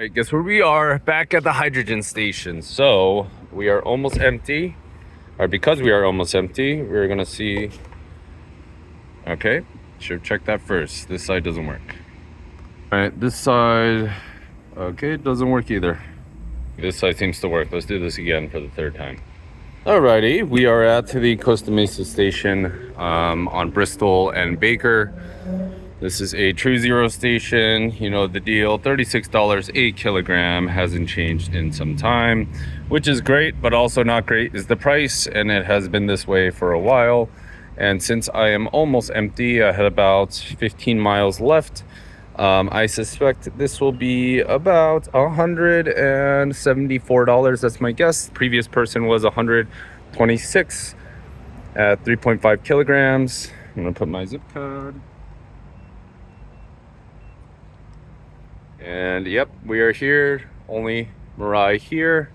I guess where we are back at the hydrogen station. So we are almost empty, or because we are almost empty, we're gonna see. Okay, should check that first. This side doesn't work. All right, this side. Okay, it doesn't work either. This side seems to work. Let's do this again for the third time. Alrighty, we are at the Costa Mesa station on Bristol and Baker. This is a True Zero station. You know the deal, $36 a kilogram. Hasn't changed in some time, which is great, but also not great is the price, and it has been this way for a while. And since I am almost empty, I had about 15 miles left. I suspect this will be about $174. That's my guess. Previous person was 126 at 3.5 kilograms. I'm gonna put my zip code. And yep, we are here. Only Mirai here.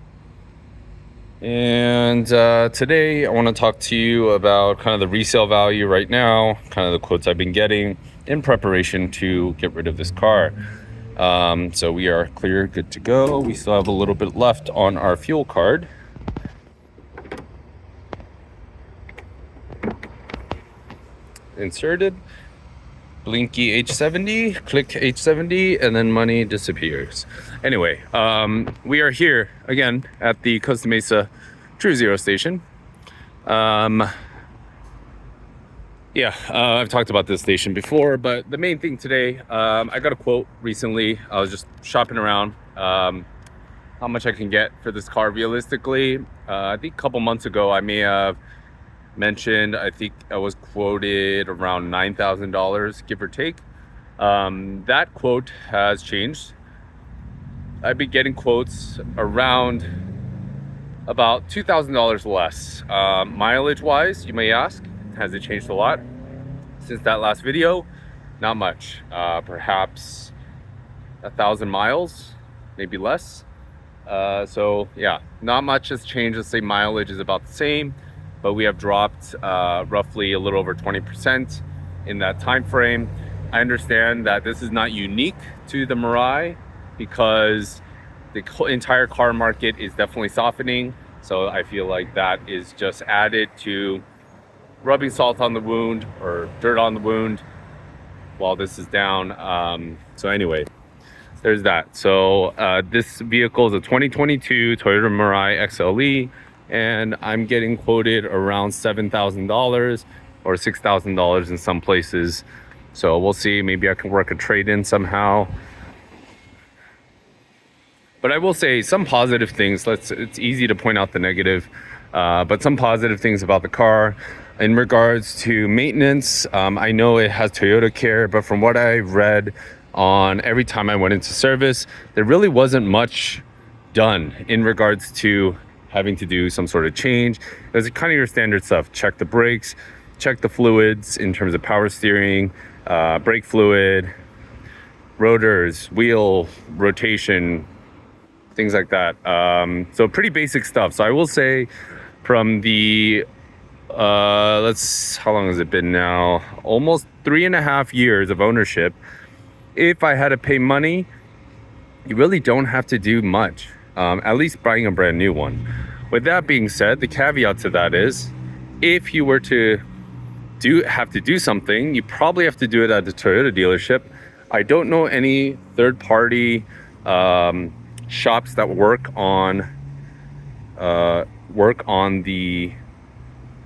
And today I want to talk to you about kind of the resale value right now, kind of the quotes I've been getting in preparation to get rid of this car. So we are clear, good to go. We still have a little bit left on our fuel card. Inserted. Blinky H70, click H70, and then money disappears. Anyway, we are here again at the Costa Mesa True Zero station. I've talked about this station before, but the main thing today, I got a quote recently. I was just shopping around how much I can get for this car realistically. I think a couple months ago, I may have mentioned, I think I was quoted around $9,000, give or take. That quote has changed. I've been getting quotes around about $2,000 less. Mileage wise, you may ask, has it changed a lot since that last video? Not much. Perhaps 1,000 miles, maybe less. So yeah, not much has changed. Let's say mileage is about the same, but we have dropped roughly a little over 20% in that time frame. I understand that this is not unique to the Mirai because the entire car market is definitely softening. So I feel like that is just added to rubbing salt on the wound or dirt on the wound while this is down. So anyway, there's that. So this vehicle is a 2022 Toyota Mirai XLE. And I'm getting quoted around $7,000 or $6,000 in some places. So we'll see. Maybe I can work a trade-in somehow. But I will say some positive things. It's easy to point out the negative, but some positive things about the car. In regards to maintenance, I know it has Toyota Care, but from what I read on every time I went into service, there really wasn't much done in regards to having to do some sort of change. There's kind of your standard stuff. Check the brakes, check the fluids in terms of power steering, brake fluid, rotors, wheel rotation, things like that. So pretty basic stuff. So I will say from the, how long has it been now? Almost 3.5 years of ownership. If I had to pay money, you really don't have to do much. At least buying a brand new one. With that being said, the caveat to that is, if you were to have to do something, you probably have to do it at the Toyota dealership. I don't know any third-party shops that work on the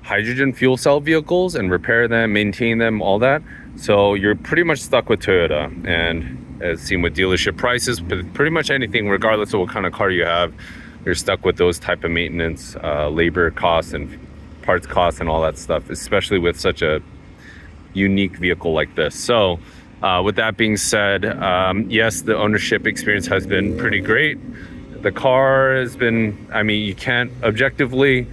hydrogen fuel cell vehicles and repair them, maintain them, all that. So you're pretty much stuck with Toyota, and as seen with dealership prices, but pretty much anything, regardless of what kind of car you have, you're stuck with those type of maintenance, labor costs and parts costs and all that stuff, especially with such a unique vehicle like this. So with that being said, yes, the ownership experience has been pretty great. The car has been, I mean, you can't objectively,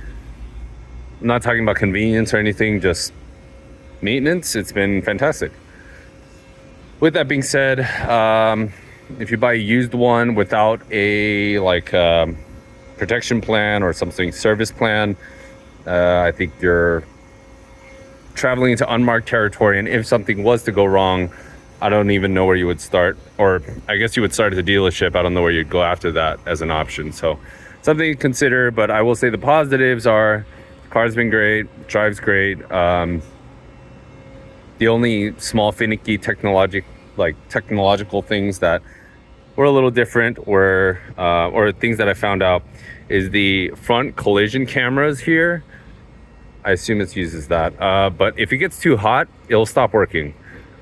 I'm not talking about convenience or anything, just maintenance. It's been fantastic. With that being said, if you buy a used one without a protection plan or something service plan, I think you're traveling into unmarked territory. And if something was to go wrong, I don't even know where you would start, or I guess you would start at the dealership. I don't know where you'd go after that as an option. So something to consider, but I will say the positives are the car's been great, drives great. The only small finicky technological things that were a little different were, or things that I found out, is the front collision cameras here. I assume it uses that, but if it gets too hot, it'll stop working.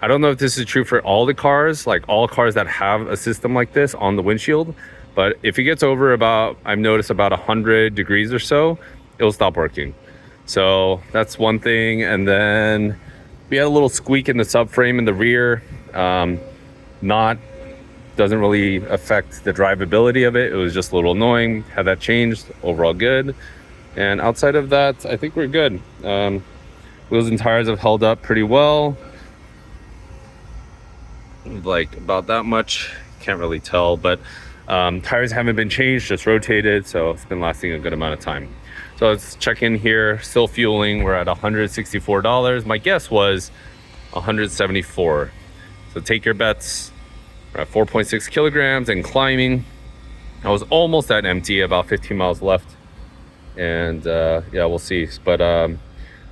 I don't know if this is true for all the cars, like all cars that have a system like this on the windshield, but if it gets over about, I've noticed about 100 degrees or so, it'll stop working. So that's one thing. And then we had a little squeak in the subframe in the rear. Doesn't really affect the drivability of it. It was just a little annoying. Had that changed, overall good. And outside of that, I think we're good. Wheels and tires have held up pretty well. Like about that much, can't really tell, but tires haven't been changed, just rotated, so it's been lasting a good amount of time. So let's check in here. Still fueling, we're at $164. My guess was 174. So take your bets. We're at 4.6 kilograms and climbing. I was almost at empty, about 15 miles left, and yeah, we'll see. But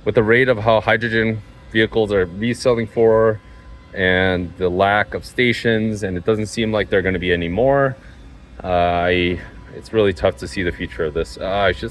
with the rate of how hydrogen vehicles are reselling for, and the lack of stations, and it doesn't seem like there are going to be any more, it's really tough to see the future of this. I just